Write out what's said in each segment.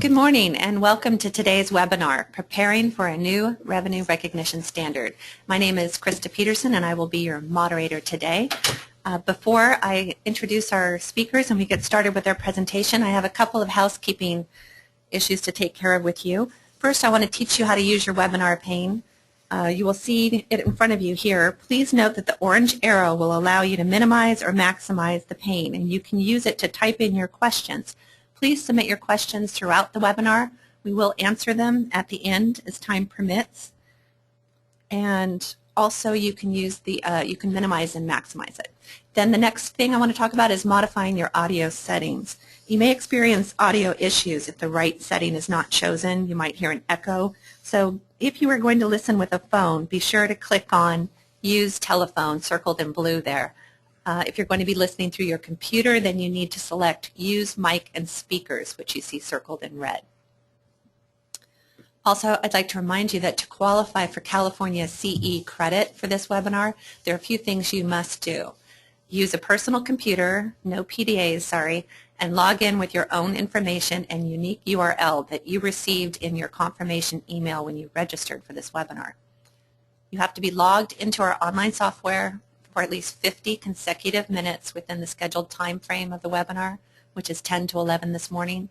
Good morning and welcome to today's webinar, Preparing for a New Revenue Recognition Standard. My name is Krista Peterson and I will be your moderator today. Before I introduce our speakers and we get started with their presentation, I have a couple of housekeeping issues to take care of with you. First, I want to teach you how to use your webinar pane. You will see it in front of you here. Please note that the orange arrow will allow you to minimize or maximize the pane, and you can use it to type in your questions. Please submit your questions throughout the webinar. We will answer them at the end as time permits. And also you can use you can minimize and maximize it. Then the next thing I want to talk about is modifying your audio settings. You may experience audio issues if the right setting is not chosen. You might hear an echo. So if you are going to listen with a phone, be sure to click on Use Telephone, circled in blue there. If you're going to be listening through your computer, then you need to select Use Mic and Speakers, which you see circled in red. Also, I'd like to remind you that to qualify for California CE credit for this webinar, there are a few things you must do. Use a personal computer, no PDAs, sorry, and log in with your own information and unique URL that you received in your confirmation email when you registered for this webinar. You have to be logged into our online software for at least 50 consecutive minutes within the scheduled time frame of the webinar, which is 10 to 11 this morning.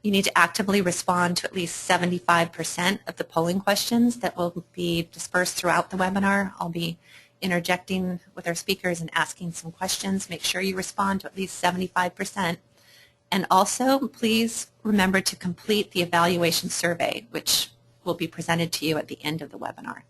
You need to actively respond to at least 75% of the polling questions that will be dispersed throughout the webinar. I'll be interjecting with our speakers and asking some questions. Make sure you respond to at least 75%. And also, please remember to complete the evaluation survey, which will be presented to you at the end of the webinar.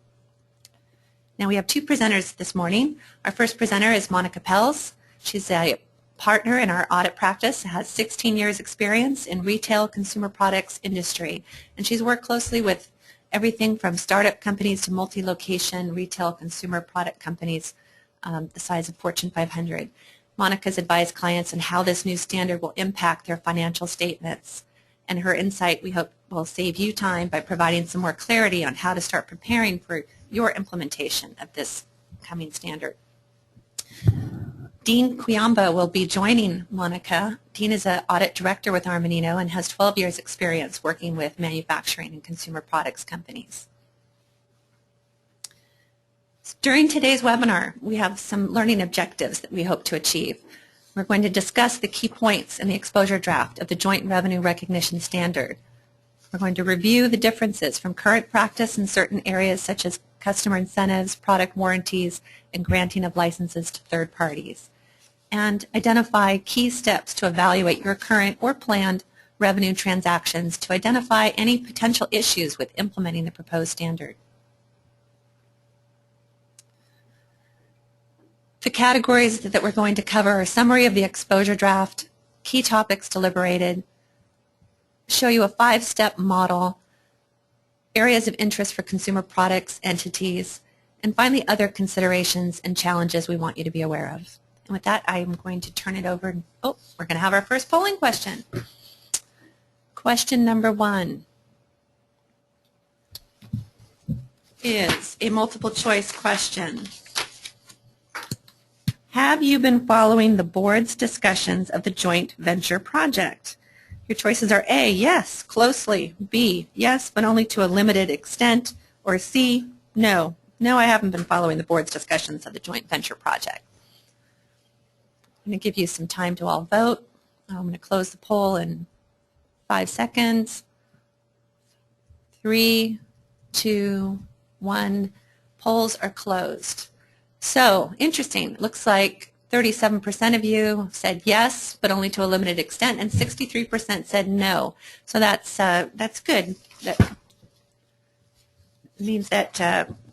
Now we have two presenters this morning. Our first presenter is Monica Pels. She's a partner in our audit practice, has 16 years experience in retail consumer products industry, and she's worked closely with everything from startup companies to multi-location retail consumer product companies the size of Fortune 500. Monica's advised clients on how this new standard will impact their financial statements, and her insight, we hope, will save you time by providing some more clarity on how to start preparing for your implementation of this coming standard. Dean Quiamba will be joining Monica. Dean is an audit director with Armanino and has 12 years experience working with manufacturing and consumer products companies. During today's webinar, we have some learning objectives that we hope to achieve. We're going to discuss the key points in the exposure draft of the Joint Revenue Recognition Standard. We're going to review the differences from current practice in certain areas such as customer incentives, product warranties, and granting of licenses to third parties, and identify key steps to evaluate your current or planned revenue transactions to identify any potential issues with implementing the proposed standard. The categories that we're going to cover are a summary of the exposure draft, key topics deliberated, show you a 5-step model, areas of interest for consumer products entities, and finally other considerations and challenges we want you to be aware of. And with that, I'm going to turn it over. Oh, we're going to have our first polling question. Question number 1 is a multiple choice question. Have you been following the board's discussions of the joint venture project? Your choices are A, yes, closely, B, yes, but only to a limited extent, or C, no. No, I haven't been following the board's discussions of the joint venture project. I'm going to give you some time to all vote. I'm going to close the poll in 5 seconds. 3, 2, 1. Polls are closed. So, interesting. Looks like 37% of you said yes, but only to a limited extent, and 63% said no. So that's good. That means that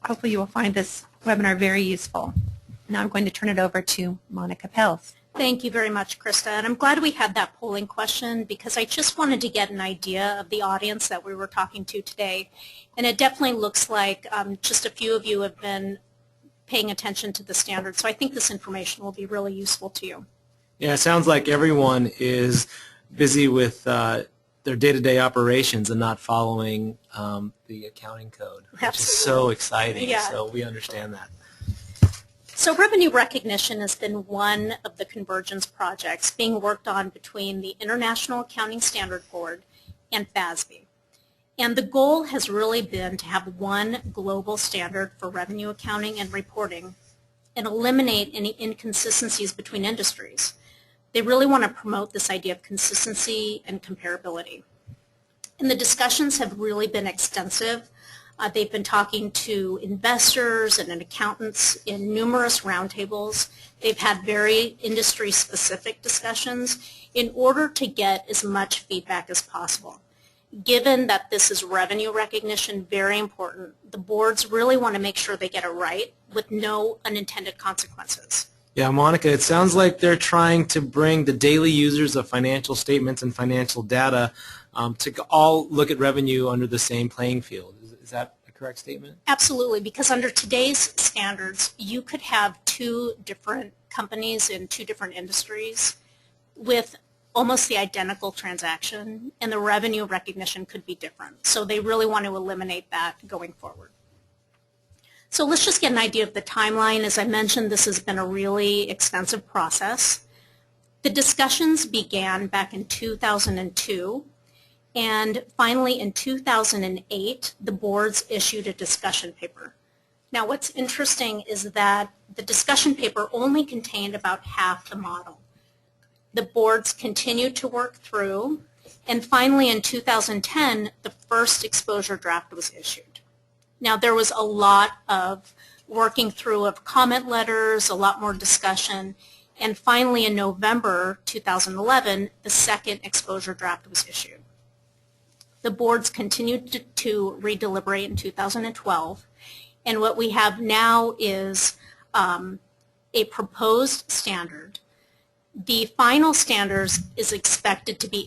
hopefully you will find this webinar very useful. Now I'm going to turn it over to Monica Pels. Thank you very much, Krista. And I'm glad we had that polling question because I just wanted to get an idea of the audience that we were talking to today. And it definitely looks like just a few of you have been paying attention to the standard. So I think this information will be really useful to you. Yeah, it sounds like everyone is busy with their day-to-day operations and not following the accounting code, which Absolutely. is so exciting. Yeah. So we understand that. So revenue recognition has been one of the convergence projects being worked on between the International Accounting Standard Board and FASB. And the goal has really been to have one global standard for revenue accounting and reporting and eliminate any inconsistencies between industries. They really want to promote this idea of consistency and comparability. And the discussions have really been extensive. They've been talking to investors and accountants in numerous roundtables. They've had very industry-specific discussions in order to get as much feedback as possible. Given that this is revenue recognition, very important, the boards really want to make sure they get it right with no unintended consequences. Yeah, Monica, it sounds like they're trying to bring the daily users of financial statements and financial data to all look at revenue under the same playing field. Is that a correct statement? Absolutely, because under today's standards, you could have two different companies in two different industries with almost the identical transaction, and the revenue recognition could be different. So they really want to eliminate that going forward. So let's just get an idea of the timeline. As I mentioned, this has been a really extensive process. The discussions began back in 2002, and finally in 2008, the boards issued a discussion paper. Now what's interesting is that the discussion paper only contained about half the model. The boards continued to work through, and finally in 2010, the first exposure draft was issued. Now there was a lot of working through of comment letters, a lot more discussion, and finally in November 2011, the second exposure draft was issued. The boards continued to re-deliberate in 2012, and what we have now is a proposed standard. The final standards is expected to be